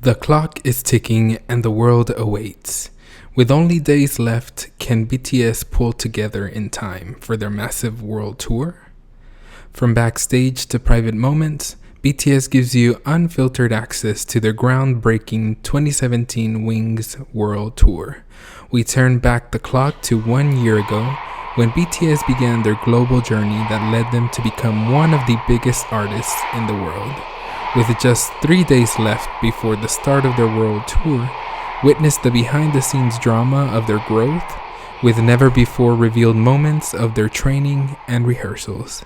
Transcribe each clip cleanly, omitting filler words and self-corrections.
The clock is ticking and the world awaits. With only days left, can BTS pull together in time for their massive world tour? From backstage to private moments, BTS gives you unfiltered access to their groundbreaking 2017 Wings World Tour. We turn back the clock to 1 year ago when BTS began their global journey that led them to become one of the biggest artists in the world. With just 3 days left before the start of their world tour, witness the behind-the-scenes drama of their growth with never-before revealed moments of their training and rehearsals.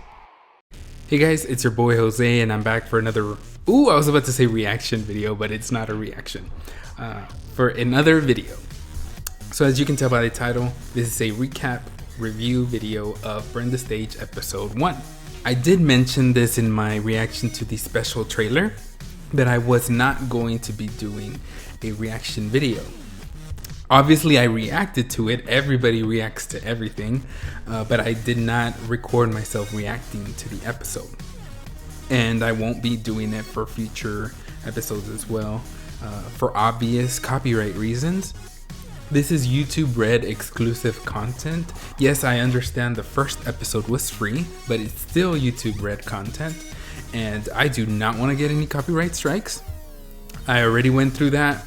Hey guys, it's your boy Jose, and I'm back for another, I was about to say reaction video, but it's not a reaction, for another video. So as you can tell by the title, this is a recap review video of Burn the Stage episode 1. I did mention this in my reaction to the special trailer, that I was not going to be doing a reaction video. Obviously I reacted to it, everybody reacts to everything, but I did not record myself reacting to the episode. And I won't be doing it for future episodes as well, for obvious copyright reasons. This is YouTube Red exclusive content. Yes, I understand the first episode was free, but it's still YouTube Red content, and I do not want to get any copyright strikes. I already went through that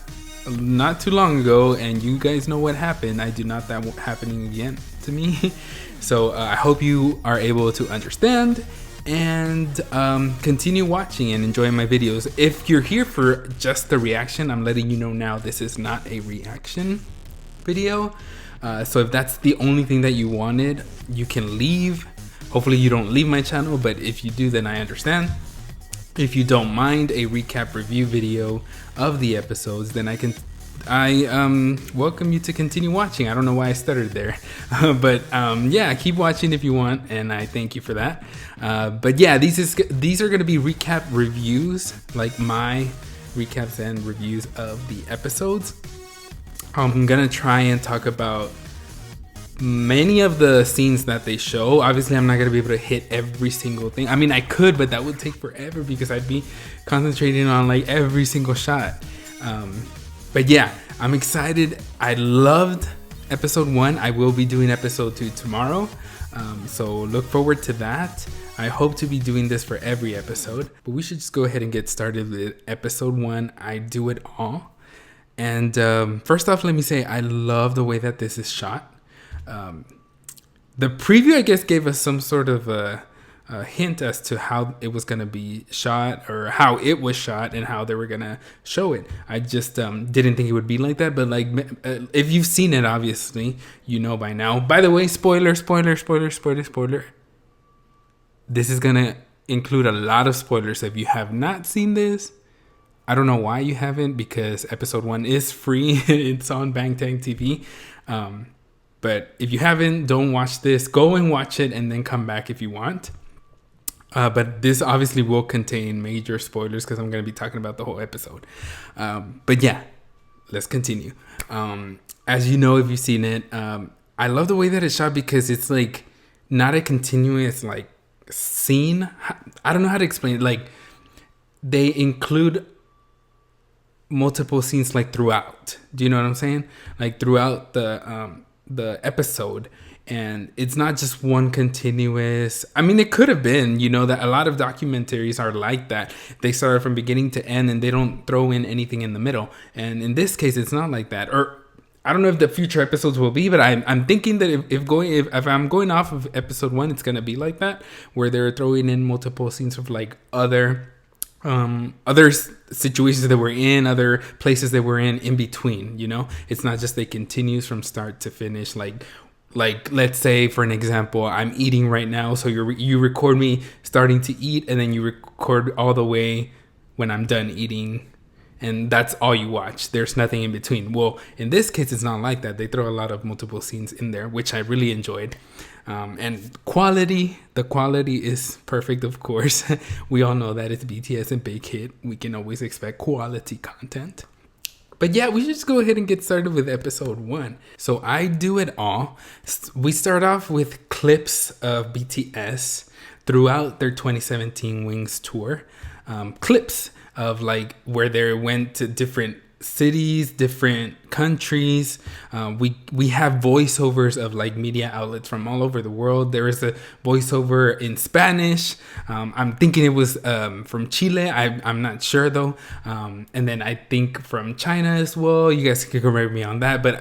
not too long ago, and you guys know what happened. I do not want that happening again to me. So I hope you are able to understand and continue watching and enjoying my videos. If you're here for just the reaction, I'm letting you know now this is not a reaction video. So if that's the only thing that you wanted, you can leave. Hopefully you don't leave my channel, but if you do, then I understand. If you don't mind a recap review video of the episodes, then I welcome you to continue watching. I don't know why I stuttered there, but yeah, keep watching if you want, and I thank you for that. But yeah, these are going to be recap reviews, like my recaps and reviews of the episodes. I'm gonna try and talk about many of the scenes that they show. Obviously, I'm not gonna be able to hit every single thing. I mean, I could, but that would take forever because I'd be concentrating on like every single shot. But yeah, I'm excited. I loved episode 1. I will be doing episode 2 tomorrow. So look forward to that. I hope to be doing this for every episode, but we should just go ahead and get started with episode 1. I Do It All. And first off, let me say I love the way that this is shot. The preview, I guess, gave us some sort of a hint as to how it was going to be shot, or how it was shot and how they were going to show it. I just didn't think it would be like that. But like, if you've seen it, obviously, you know by now. By the way, spoiler. This is going to include a lot of spoilers. If you have not seen this, I don't know why you haven't, because episode 1 is free. It's on Bangtan TV. But if you haven't, don't watch this. Go and watch it and then come back if you want. But this obviously will contain major spoilers because I'm going to be talking about the whole episode. But yeah, let's continue. As you know, if you've seen it, I love the way that it's shot because it's like not a continuous like scene. I don't know how to explain it. Like, they include multiple scenes like throughout. Do you know what I'm saying? Like throughout the episode, and it's not just one continuous. I mean, it could have been, you know, that a lot of documentaries are like that. They start from beginning to end and they don't throw in anything in the middle. And in this case, it's not like that. Or I don't know if the future episodes will be, but I'm thinking that if I'm going off of episode 1, it's gonna be like that, where they're throwing in multiple scenes of like other situations that we're in, other places that we're in between. You know, it's not just it continues from start to finish. Like let's say, for an example, I'm eating right now, so you record me starting to eat, and then you record all the way when I'm done eating, and that's all you watch. There's nothing in between. Well, in this case, it's not like that. They throw a lot of multiple scenes in there, which I really enjoyed. And the quality is perfect, of course. We all know that it's BTS and bighit. We can always expect quality content. But yeah, we should just go ahead and get started with episode 1. So I Do It All. We start off with clips of BTS throughout their 2017 Wings tour. Clips of like where they went to different cities, different countries. We have voiceovers of like media outlets from all over the world. There is a voiceover in Spanish. I'm thinking it was from Chile. I'm not sure though. And then I think from China as well. You guys can correct me on that. But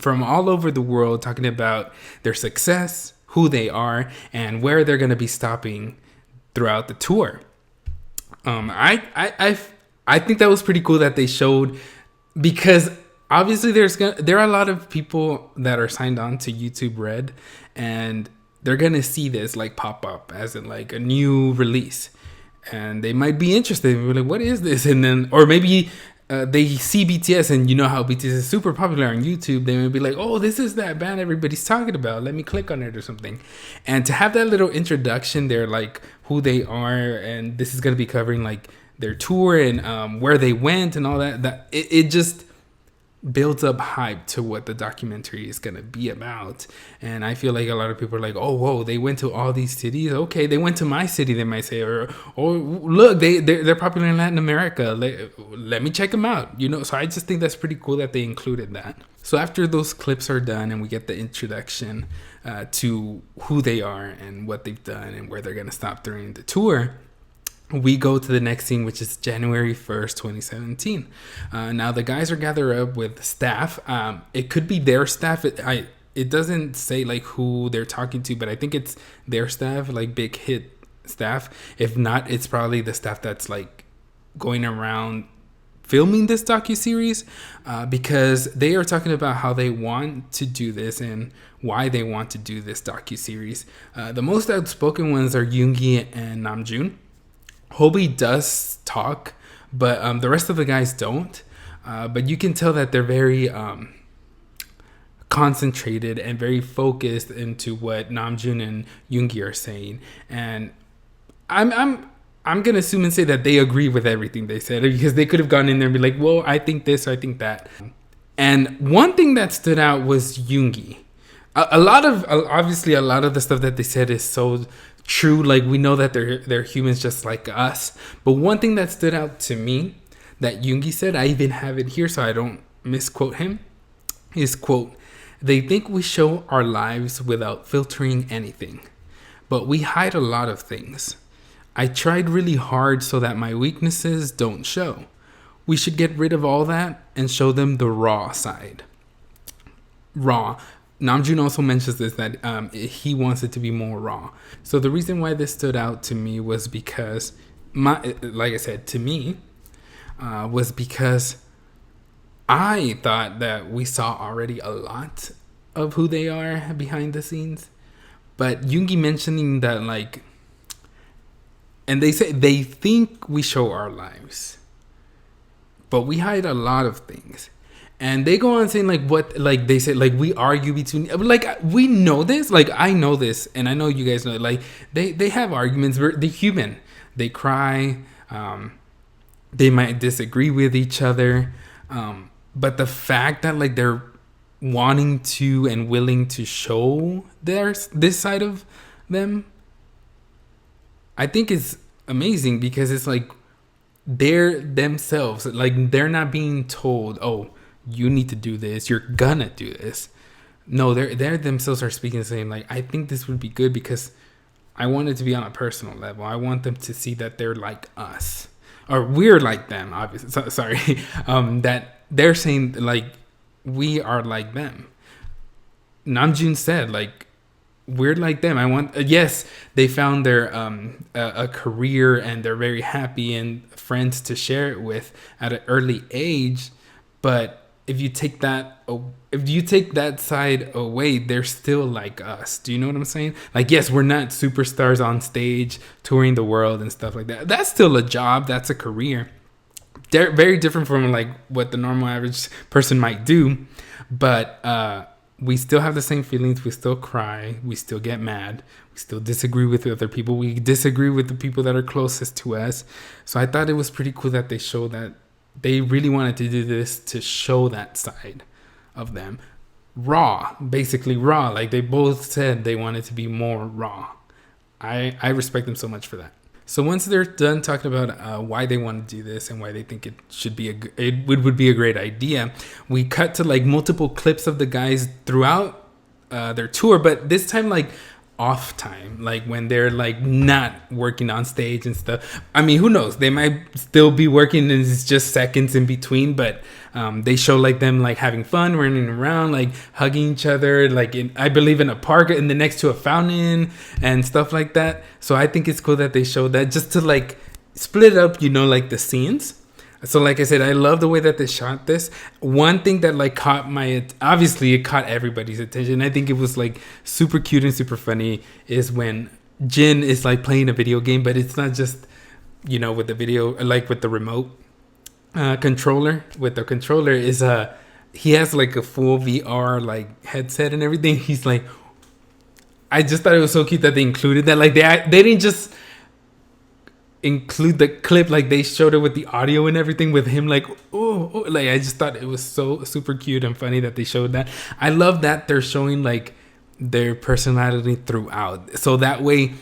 from all over the world, talking about their success, who they are, and where they're going to be stopping throughout the tour. I think that was pretty cool that they showed, because obviously there are a lot of people that are signed on to YouTube Red, and they're gonna see this like pop up as in like a new release, and they might be interested. They're like, what is this? And then, or maybe they see BTS, and you know how BTS is super popular on YouTube. They may be like, oh, this is that band everybody's talking about. Let me click on it or something. And to have that little introduction, they're like who they are, and this is gonna be covering like their tour and where they went and all that it just builds up hype to what the documentary is going to be about. And I feel like a lot of people are like, oh, whoa, they went to all these cities. Okay, they went to my city, they might say, or look, they're popular in Latin America. Let me check them out, you know. So I just think that's pretty cool that they included that. So after those clips are done and we get the introduction to who they are and what they've done and where they're going to stop during the tour, we go to the next scene, which is January 1st, 2017. Now, the guys are gathered up with staff. It could be their staff. It doesn't say like who they're talking to, but I think it's their staff, like bighit staff. If not, it's probably the staff that's like going around filming this docuseries, because they are talking about how they want to do this and why they want to do this docuseries. The most outspoken ones are Yoongi and Namjoon. Hobie does talk, but the rest of the guys don't. But you can tell that they're very concentrated and very focused into what Namjoon and Yoongi are saying. And I'm gonna assume and say that they agree with everything they said, because they could have gone in there and be like, well, I think this, or I think that. And one thing that stood out was Yoongi. Obviously a lot of the stuff that they said is so true. Like, we know that they're humans just like us. But one thing that stood out to me that Yoongi said, I even have it here so I don't misquote him, is, quote, "They think we show our lives without filtering anything, but we hide a lot of things. I tried really hard so that my weaknesses don't show. We should get rid of all that and show them the raw side." Raw. Namjoon also mentions this, that he wants it to be more raw. So the reason why this stood out to me was because, like I said, to me, was because I thought that we saw already a lot of who they are behind the scenes. But Yoongi mentioning that, like, and they say they think we show our lives, but we hide a lot of things. And they go on saying like what, like they said, like we argue between, like we know this, like I know this, and I know you guys know it. Like they have arguments. They're human. They cry. They might disagree with each other. But the fact that like they're wanting to and willing to show this side of them, I think is amazing, because it's like they're themselves. Like they're not being told, oh, you need to do this, you're gonna do this. No, they're themselves are speaking, saying like, I think this would be good because I want it to be on a personal level. I want them to see that they're like us, or we're like them, obviously. Sorry. That they're saying like we are like them. Namjoon said like, we're like them. I want, yes, they found their a career and they're very happy and friends to share it with at an early age, but if you take that side away, they're still like us. Do you know what I'm saying? Like, yes, we're not superstars on stage touring the world and stuff like that. That's still a job. That's a career. They're very different from like what the normal average person might do. But we still have the same feelings. We still cry. We still get mad. We still disagree with other people. We disagree with the people that are closest to us. So I thought it was pretty cool that they showed that they really wanted to do this to show that side of them. Raw, basically raw. Like they both said they wanted to be more raw. I respect them so much for that. So once they're done talking about why they want to do this and why they think it should be would be a great idea, we cut to like multiple clips of the guys throughout their tour, but this time like off time, like when they're like not working on stage and stuff. I mean, who knows? They might still be working and it's just seconds in between, but they show like them like having fun, running around, like hugging each other, like I believe in a park and then next to a fountain and stuff like that. So I think it's cool that they show that just to like split up, you know, like the scenes. So like I said, I love the way that they shot this. One thing that like caught obviously it caught everybody's attention. I think it was like super cute and super funny is when Jin is like playing a video game, but it's not just, you know, with the video, like with the remote controller. With the controller is he has like a full VR like headset and everything. He's like, I just thought it was so cute that they included that. Like they didn't just include the clip, like they showed it with the audio and everything with him like oh, like I just thought it was so super cute and funny that they showed that. I love that they're showing like their personality throughout, so that way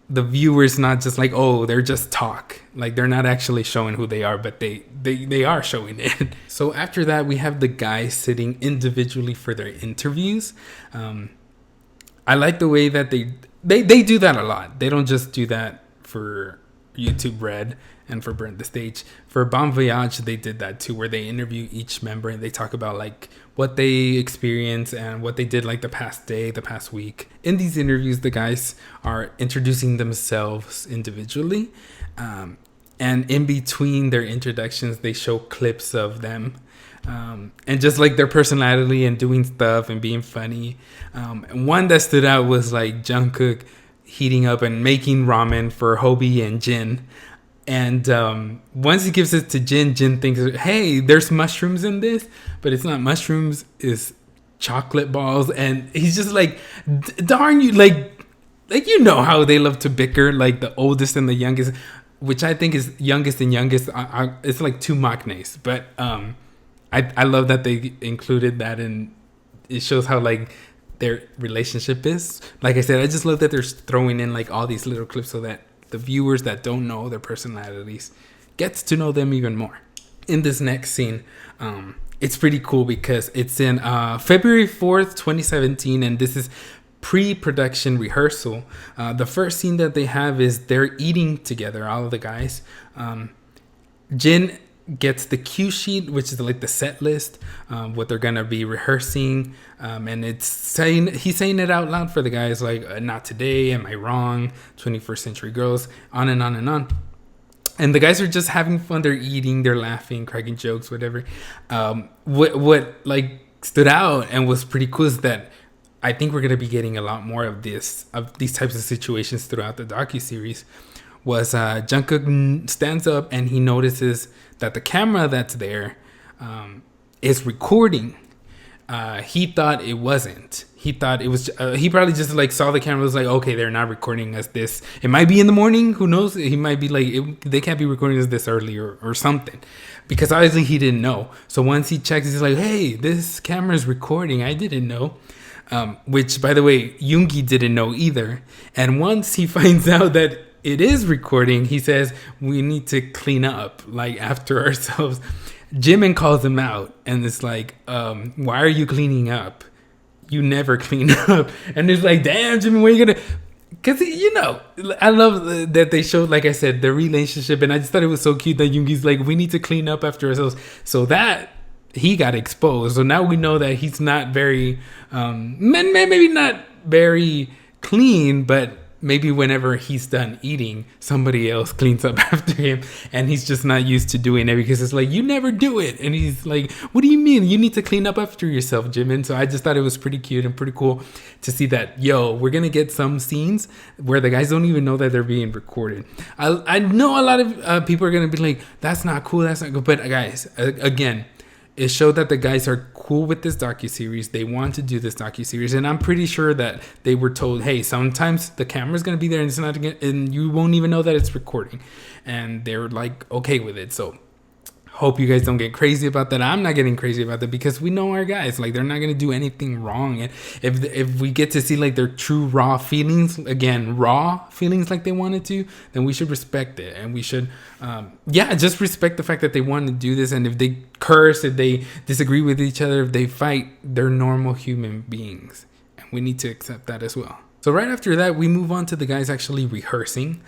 the viewer's not just like, oh, they're just talk, like they're not actually showing who they are, but they are showing it. So after that we have the guys sitting individually for their interviews. I like the way that they do that a lot. They don't just do that for YouTube Red and for Burn the Stage. For Bon Voyage, they did that too, where they interview each member and they talk about like what they experienced and what they did like the past day, the past week. In these interviews, the guys are introducing themselves individually. And in between their introductions, they show clips of them. And just like their personality and doing stuff and being funny. And one that stood out was like Jungkook heating up and making ramen for Hobie and Jin. And once he gives it to Jin, Jin thinks, hey, there's mushrooms in this, but it's not mushrooms, it's chocolate balls. And he's just like, darn you, like you know how they love to bicker, like the oldest and the youngest, which I think is youngest and youngest. It's like two maknaes, but I love that they included that, and it shows how like their relationship is. Like I said, I just love that they're throwing in like all these little clips so that the viewers that don't know their personalities gets to know them even more. In this next scene, it's pretty cool because it's in February 4th, 2017, and this is pre-production rehearsal. The first scene that they have is they're eating together, all of the guys. Jin gets the cue sheet, which is like the set list, what they're gonna be rehearsing, and he's saying it out loud for the guys, like not today, am I wrong, 21st century girls, on and on and on. And the guys are just having fun. They're eating, they're laughing, cracking jokes, whatever. What like stood out and was pretty cool is that I think we're gonna be getting a lot more of these types of situations throughout the docuseries. Was Jungkook stands up and he notices that the camera that's there is recording. He thought it wasn't. He thought it was. He probably just like saw the camera, was like, okay, they're not recording us this. It might be in the morning. Who knows? He might be like, they can't be recording us this early or something. Because obviously he didn't know. So once he checks, he's like, hey, this camera is recording. I didn't know. Which, by the way, Yoongi didn't know either. And once he finds out that it is recording, he says, we need to clean up, like, after ourselves. Jimin calls him out, and it's like, why are you cleaning up? You never clean up. And it's like, damn, Jimin, where are you gonna... Because, you know, I love that they showed, like I said, their relationship, and I just thought it was so cute that Yoongi's like, we need to clean up after ourselves. So that, he got exposed. So now we know that he's not very, maybe not very clean, but maybe whenever he's done eating, somebody else cleans up after him, and he's just not used to doing it because it's like, you never do it. And he's like, what do you mean? You need to clean up after yourself, Jimin. So I just thought it was pretty cute and pretty cool to see that, we're going to get some scenes where the guys don't even know that they're being recorded. I know a lot of people are going to be like, that's not cool, that's not good. But guys, again, it showed that the guys are cool with this docuseries. They want to do this docuseries, and I'm pretty sure that they were told, hey, sometimes the camera's going to be there and it's not, and you won't even know that it's recording. And they're like, okay with it. So Hope you guys don't get crazy about that. I'm not getting crazy about that because we know our guys, like, they're not gonna do anything wrong. And if we get to see like their true raw feelings, again, raw feelings like they wanted to, then we should respect it, and we should just respect the fact that they want to do this. And if they curse, if they disagree with each other, if they fight, they're normal human beings, and we need to accept that as well. So right after that, we move on to the guys actually rehearsing.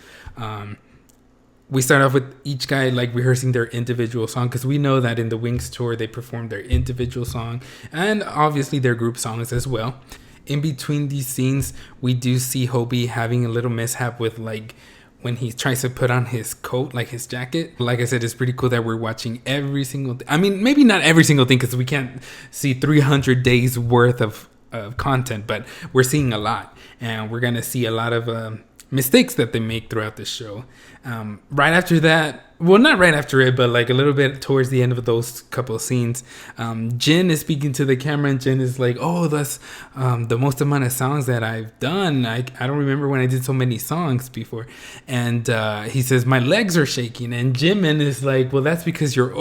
We start off with each guy like rehearsing their individual song, because we know that in the Wings tour they perform their individual song and obviously their group songs as well. In between these scenes, we do see Hobie having a little mishap with like when he tries to put on his coat, like his jacket. Like I said, it's pretty cool that we're watching every single I mean, maybe not every single thing, because we can't see 300 days worth of content, but we're seeing a lot, and we're gonna see a lot of mistakes that they make throughout the show. Right after that, well, not right after it, but like a little bit towards the end of those couple of scenes, Jin is speaking to the camera, and Jin is like, oh, that's the most amount of songs that I've done. I don't remember when I did so many songs before. And he says, my legs are shaking. And Jimin is like, well, that's because you're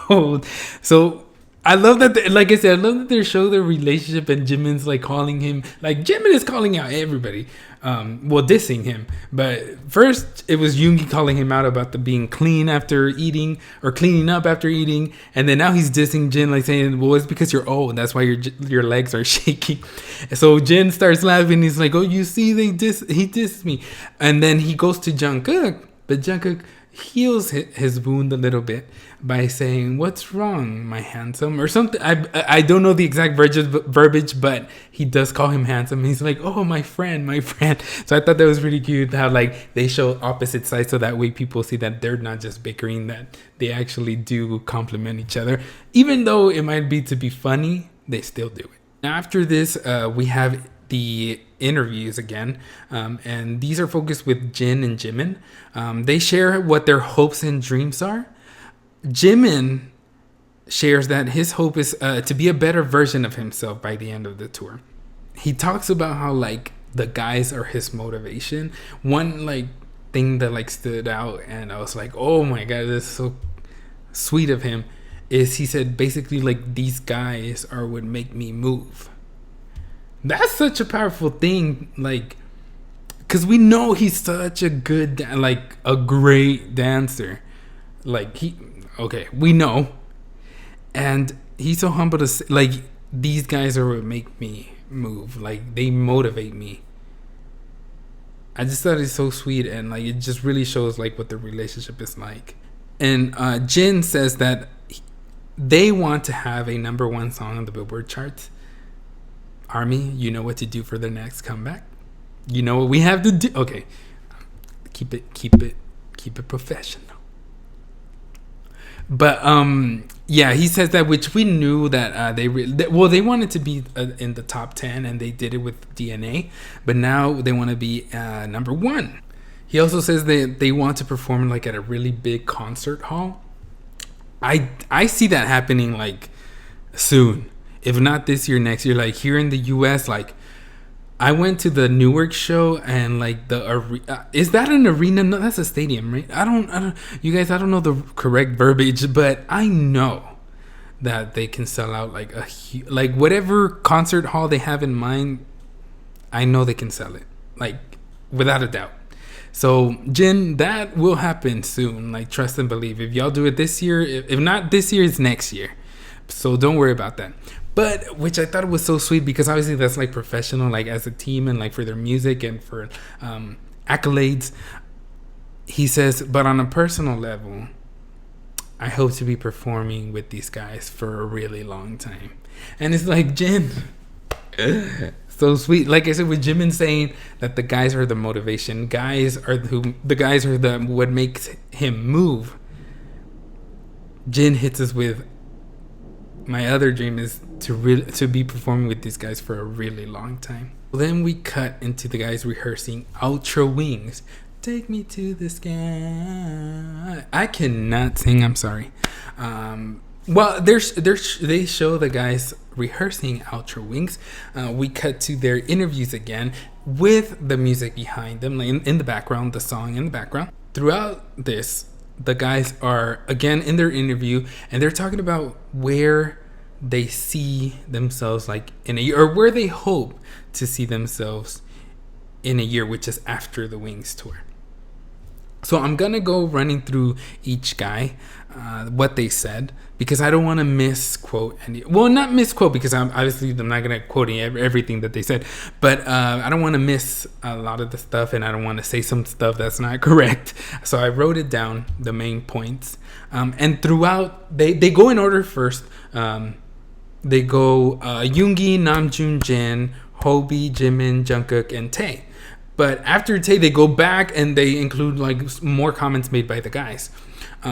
old. So I love that, like I said, I love that they show their relationship, and Jimin's like calling him, like Jimin is calling out everybody, dissing him. But first it was Yoongi calling him out about the being clean after eating, or cleaning up after eating, and then now he's dissing Jin, like saying, well, it's because you're old, that's why your legs are shaking. So Jin starts laughing. He's like, oh, you see, he dissed me. And then he goes to Jungkook, but Jungkook heals his wound a little bit by saying, what's wrong, my handsome, or something. I don't know the exact verbiage, but he does call him handsome. He's like, oh, my friend. So I thought that was really cute how like they show opposite sides, so that way people see that they're not just bickering, that they actually do compliment each other. Even though it might be to be funny, they still do it. After this, we have the interviews again, and these are focused with Jin and Jimin. They share what their hopes and dreams are. Jimin shares that his hope is to be a better version of himself by the end of the tour. He talks about how like the guys are his motivation. One like thing that like stood out, and I was like, oh my god, this is so sweet of him, is he said basically like, these guys are what make me move. That's such a powerful thing, like, because we know he's such a good, like a great dancer. Like we know. And he's so humble to say, like, these guys are what make me move. Like, they motivate me. I just thought it's so sweet, and like, it just really shows like what the relationship is like. And Jin says that they want to have a #1 song on the Billboard charts. Army, you know what to do for the next comeback. You know what we have to do. Okay, keep it professional. But he says that, which we knew that they wanted to be in the top 10, and they did it with DNA. But now they want to be #1. He also says they want to perform like at a really big concert hall. I see that happening like soon. If not this year, next year. Like here in the US, like I went to the Newark show, and like the is that an arena? No, that's a stadium, right? I don't you guys, I don't know the correct verbiage, but I know that they can sell out like like whatever concert hall they have in mind. I know they can sell it, like without a doubt. So Jin, that will happen soon. Like, trust and believe. If y'all do it this year, if not this year, it's next year. So don't worry about that. But which I thought was so sweet, because obviously that's like professional, like as a team, and like for their music and for accolades. He says, but on a personal level, I hope to be performing with these guys for a really long time. And it's like, Jin, so sweet. Like I said, with Jimin saying that the guys are the motivation, what makes him move. Jin hits us with, my other dream is to be performing with these guys for a really long time. Then we cut into the guys rehearsing Ultra Wings. Take me to the sky. I cannot sing, I'm sorry. They show the guys rehearsing Ultra Wings. We cut to their interviews again with the music behind them, in the background, the song in the background. Throughout this, the guys are again in their interview, and they're talking about where they see themselves like in a year, or where they hope to see themselves in a year, which is after the Wings tour. So I'm gonna go running through each guy, what they said, because I don't want to misquote any. Well, not misquote, because I'm not gonna quote everything that they said, but I don't want to miss a lot of the stuff, and I don't want to say some stuff that's not correct. So I wrote it down, the main points, and throughout they go in order first. They go Yoongi, Namjoon, Jin, Hobi, Jimin, Jungkook, and Tae. But after Tae, they go back and they include like more comments made by the guys.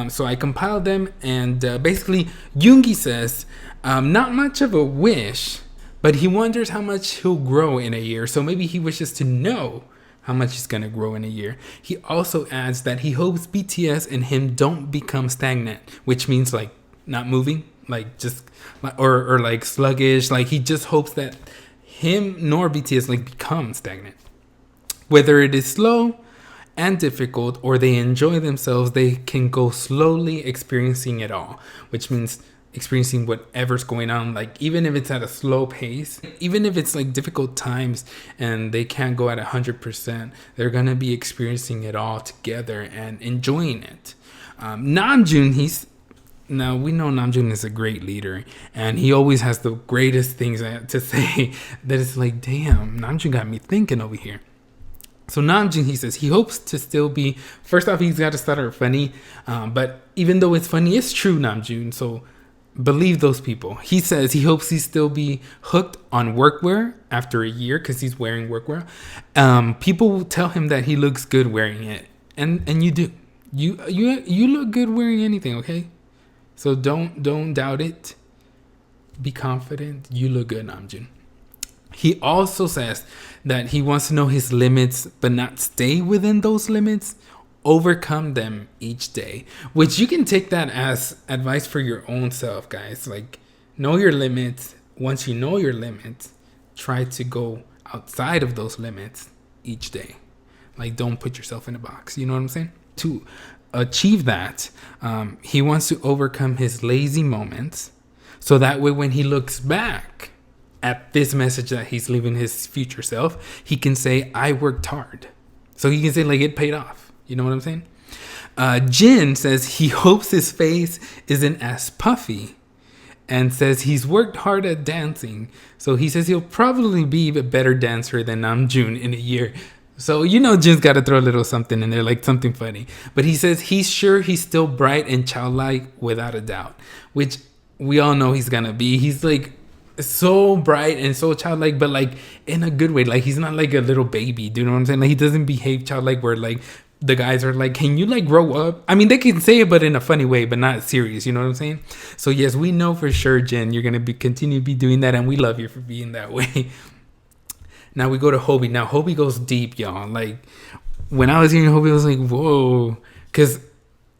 So I compiled them, and basically Yoongi says, not much of a wish, but he wonders how much he'll grow in a year. So maybe he wishes to know how much he's gonna grow in a year. He also adds that he hopes BTS and him don't become stagnant, which means like not moving, like just or like sluggish. Like he just hopes that him nor BTS like become stagnant. Whether it is slow and difficult or they enjoy themselves, they can go slowly experiencing it all, which means experiencing whatever's going on, like even if it's at a slow pace, even if it's like difficult times and they can't go at 100%, they're gonna be experiencing it all together and enjoying it. Namjoon, now we know Namjoon is a great leader, and he always has the greatest things to say that it's like, damn, Namjoon got me thinking over here. So Namjoon, he says he hopes to still be, first off, he's got to start funny, but even though it's funny, it's true, Namjoon, so believe those people. He says he hopes he still be hooked on workwear after a year, because he's wearing workwear. People will tell him that he looks good wearing it, and you do. You look good wearing anything, okay? So don't doubt it. Be confident. You look good, Namjoon. He also says that he wants to know his limits, but not stay within those limits. Overcome them each day, which you can take that as advice for your own self, guys. Like, know your limits. Once you know your limits, try to go outside of those limits each day. Like, don't put yourself in a box. You know what I'm saying? To achieve that, he wants to overcome his lazy moments, so that way when he looks back at this message that he's leaving his future self, he can say, I worked hard. So he can say, like, it paid off. You know what I'm saying? Jin says he hopes his face isn't as puffy, and says he's worked hard at dancing. So he says he'll probably be a better dancer than Namjoon in a year. So, you know, Jin's got to throw a little something in there, like something funny. But he says he's sure he's still bright and childlike without a doubt, which we all know he's going to be. He's like so bright and so childlike, but like in a good way. Like he's not like a little baby. Do you know what I'm saying? Like he doesn't behave childlike where like the guys are like, can you like grow up? I mean, they can say it, but in a funny way, but not serious. You know what I'm saying? So yes, we know for sure, Jin, you're going to continue to be doing that. And we love you for being that way. Now we go to Hobi. Now Hobi goes deep, y'all. Like when I was hearing Hobi, I was like, whoa. Because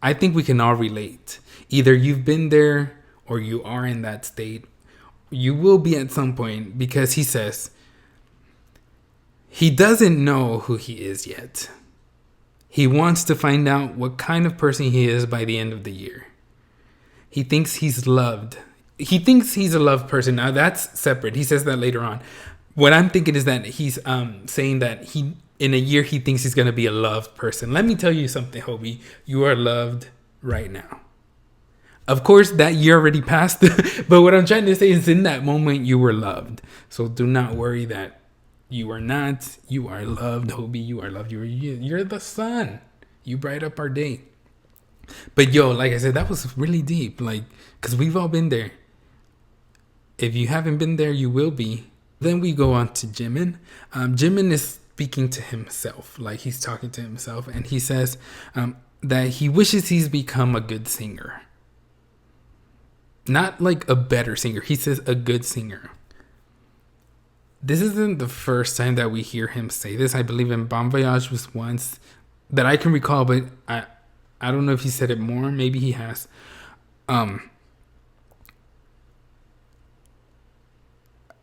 I think we can all relate. Either you've been there or you are in that state. You will be at some point, because he says he doesn't know who he is yet. He wants to find out what kind of person he is by the end of the year. He thinks he's loved. He thinks he's a loved person. Now that's separate. He says that later on. What I'm thinking is that he's saying that in a year he thinks he's going to be a loved person. Let me tell you something, Hobi. You are loved right now. Of course, that year already passed. But what I'm trying to say is in that moment you were loved. So do not worry that you are not. You are loved, Hobi. You are loved. You're the sun. You bright up our day. But yo, like I said, that was really deep. Like, because we've all been there. If you haven't been there, you will be. Then we go on to Jimin. Jimin is speaking to himself, like he's talking to himself, and he says that he wishes he's become a good singer. Not like a better singer. He says a good singer. This isn't the first time that we hear him say this. I believe in Bon Voyage was once that I can recall, but I don't know if he said it more. Maybe he has.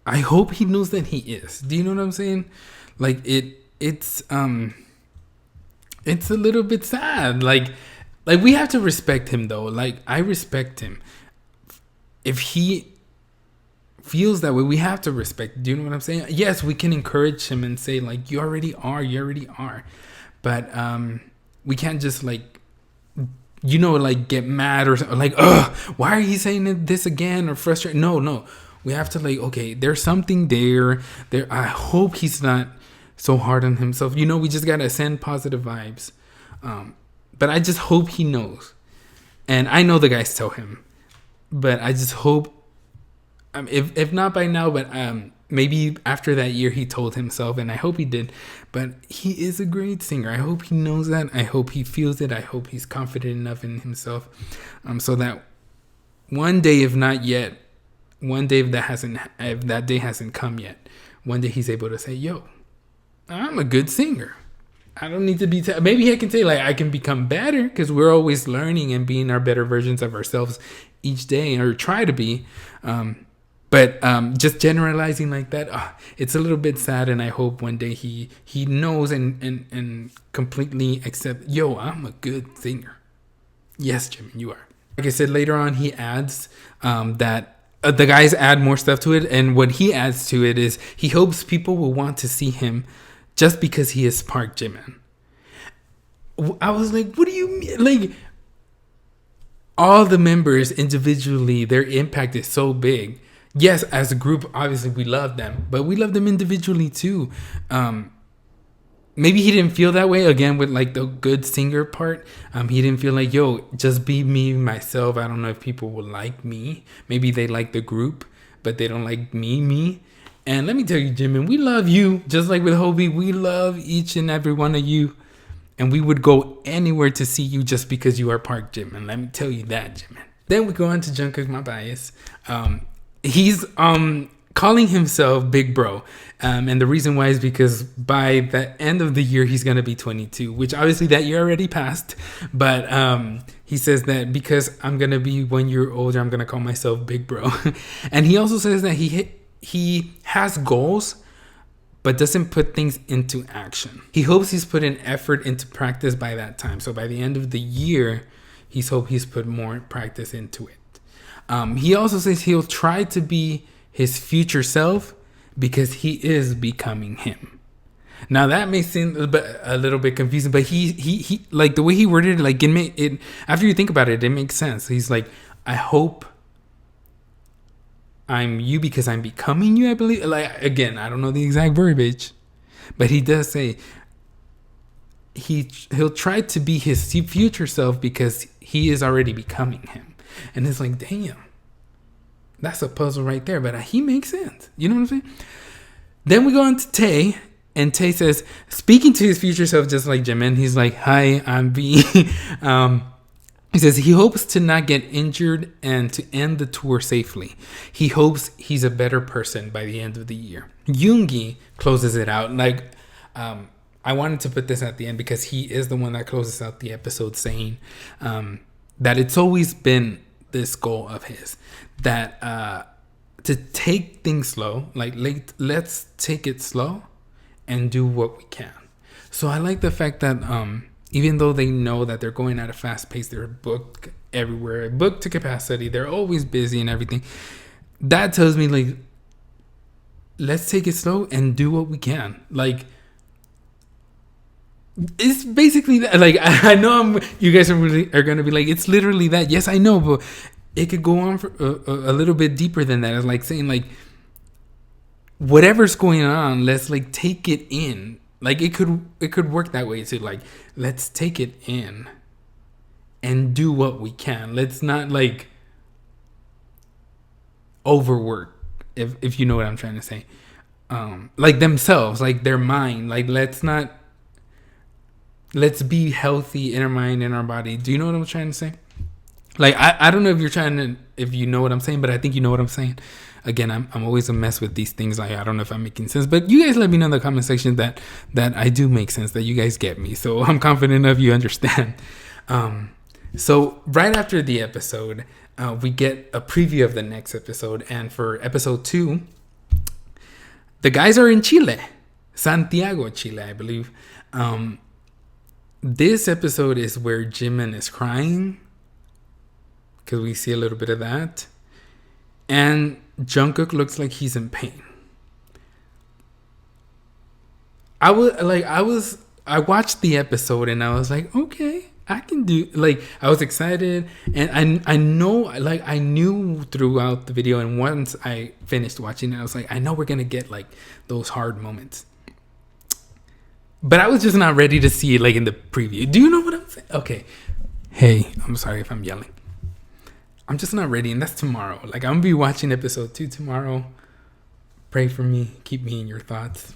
I hope he knows that he is. Do you know what I'm saying? Like it's a little bit sad. Like Like, we have to respect him though. Like, I respect him. If he feels that way, we have to respect. Do you know what I'm saying? Yes, we can encourage him and say like, you already are. But we can't just like, like get mad or like, why are you saying this again, or frustrated? No. We have to like, okay, there's something there. I hope he's not so hard on himself. We just gotta send positive vibes. But I just hope he knows. And I know the guys tell him, but I just hope, if not by now, but maybe after that year he told himself, and I hope he did. But he is a great singer. I hope he knows that. I hope he feels it. I hope he's confident enough in himself, so that one day, if not yet, one day if that day hasn't come yet, one day he's able to say, "Yo, I'm a good singer. I don't need to be." Maybe I can say like, I can become better, because we're always learning and being our better versions of ourselves each day, or try to be. But just generalizing like that, it's a little bit sad. And I hope one day he knows and completely accept, yo, I'm a good singer. Yes, Jimmy, you are. Like I said, later on, he adds that the guys add more stuff to it. And what he adds to it is he hopes people will want to see him just because he is Park Jimin. I was like, what do you mean? Like, all the members individually, their impact is so big. Yes, as a group, obviously we love them, but we love them individually too. Maybe he didn't feel that way again with like the good singer part. He didn't feel like, yo, just be me, myself. I don't know if people will like me. Maybe they like the group, but they don't like me. And let me tell you, Jimin, we love you. Just like with Hobie, we love each and every one of you. And we would go anywhere to see you just because you are Park Jimin. Let me tell you that, Jimin. Then we go on to Jungkook, my bias. He's calling himself Big Bro. And the reason why is because by the end of the year, he's going to be 22, which obviously that year already passed. But he says that because I'm going to be 1 year older, I'm going to call myself Big Bro. And he also says that he has goals, but doesn't put things into action. He hopes he's put an effort into practice by that time. So by the end of the year, he's put more practice into it. He also says he'll try to be his future self because he is becoming him. Now that may seem a little bit confusing, but he like the way he worded it, like it after you think about it, it makes sense. He's like, I hope I'm you because I'm becoming you, I believe. Like, again, I don't know the exact verbiage, but he does say he'll try to be his future self because he is already becoming him. And it's like, damn, that's a puzzle right there. But he makes sense. You know what I'm saying? Then we go on to Tae. And Tae says, speaking to his future self, just like Jimin, he's like, hi, I'm B. He says he hopes to not get injured and to end the tour safely. He hopes he's a better person by the end of the year. Yoongi closes it out. Like, I wanted to put this at the end because he is the one that closes out the episode saying that it's always been this goal of his, that to take things slow, like let's take it slow and do what we can. So I like the fact that even though they know that they're going at a fast pace, they're booked everywhere, booked to capacity, they're always busy and everything. That tells me, like, let's take it slow and do what we can. Like, it's basically that. Like, I know you guys are gonna be like, it's literally that. Yes, I know, but it could go on for a little bit deeper than that. It's like saying, like, whatever's going on, let's like take it in. Like, it could work that way too. Like, let's take it in and do what we can. Let's not like overwork, if you know what I'm trying to say. Like themselves, like their mind. Like, let's be healthy in our mind and our body. Do you know what I'm trying to say? Like, I don't know if you know what I'm saying, but I think you know what I'm saying. Again, I'm always a mess with these things. I don't know if I'm making sense, but you guys let me know in the comment section that I do make sense, that you guys get me. So I'm confident enough you understand. So right after the episode, we get a preview of the next episode. And for episode 2, the guys are in Chile, Santiago, Chile, I believe. This episode is where Jimin is crying, because we see a little bit of that, and Jungkook looks like he's in pain. I watched the episode and I was like, okay, I can do, like, I was excited, and I know, like, I knew throughout the video, and once I finished watching it, I was like, I know we're gonna get like those hard moments, but I was just not ready to see it like in the preview. Do you know what I'm saying? Okay, hey, I'm sorry if I'm yelling. I'm just not ready, and that's tomorrow. Like, I'm gonna be watching episode 2 tomorrow. Pray for me, keep me in your thoughts.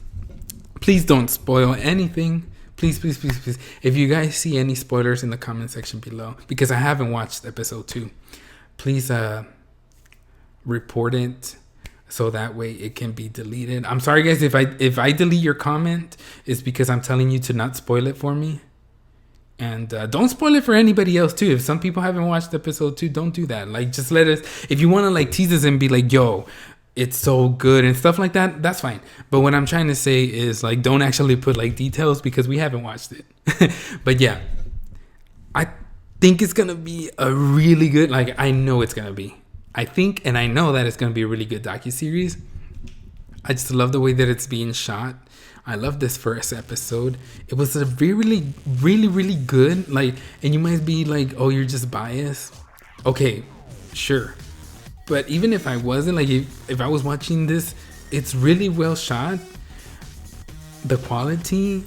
Please don't spoil anything. Please, please, please, please. If you guys see any spoilers in the comment section below, because I haven't watched episode 2, please report it so that way it can be deleted. I'm sorry, guys, if I delete your comment, it's because I'm telling you to not spoil it for me. And don't spoil it for anybody else too. If some people haven't watched episode 2, don't do that. Like, just let us, if you want to like tease us and be like, yo, it's so good and stuff like that, that's fine. But what I'm trying to say is, like, don't actually put like details because we haven't watched it. But yeah, I think it's gonna be a really good, like, I know it's gonna be, I think and I know that it's gonna be a really good docuseries. I just love the way that it's being shot. I love this first episode. It was a really, really, really good, like, and you might be like, oh, you're just biased. Okay, sure. But even if I wasn't, like, if I was watching this, it's really well shot. The quality,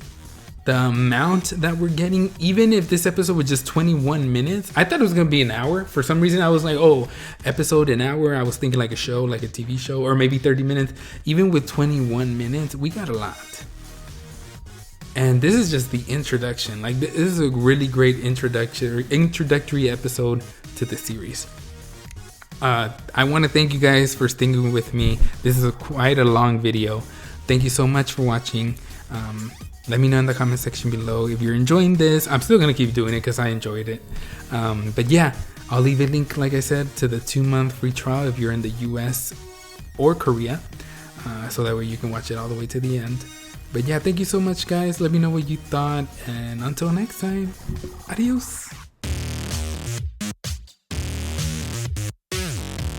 the amount that we're getting, even if this episode was just 21 minutes, I thought it was going to be an hour. For some reason, I was like, oh, episode an hour. I was thinking like a show, like a TV show, or maybe 30 minutes. Even with 21 minutes, we got a lot. And this is just the introduction. Like, this is a really great introductory episode to the series. I want to thank you guys for sticking with me. This is quite a long video. Thank you so much for watching. Let me know in the comment section below if you're enjoying this. I'm still gonna keep doing it because I enjoyed it. But yeah, I'll leave a link, like I said, to the 2-month free trial if you're in the US or Korea, so that way you can watch it all the way to the end. But yeah, thank you so much, guys. Let me know what you thought, and until next time, adios.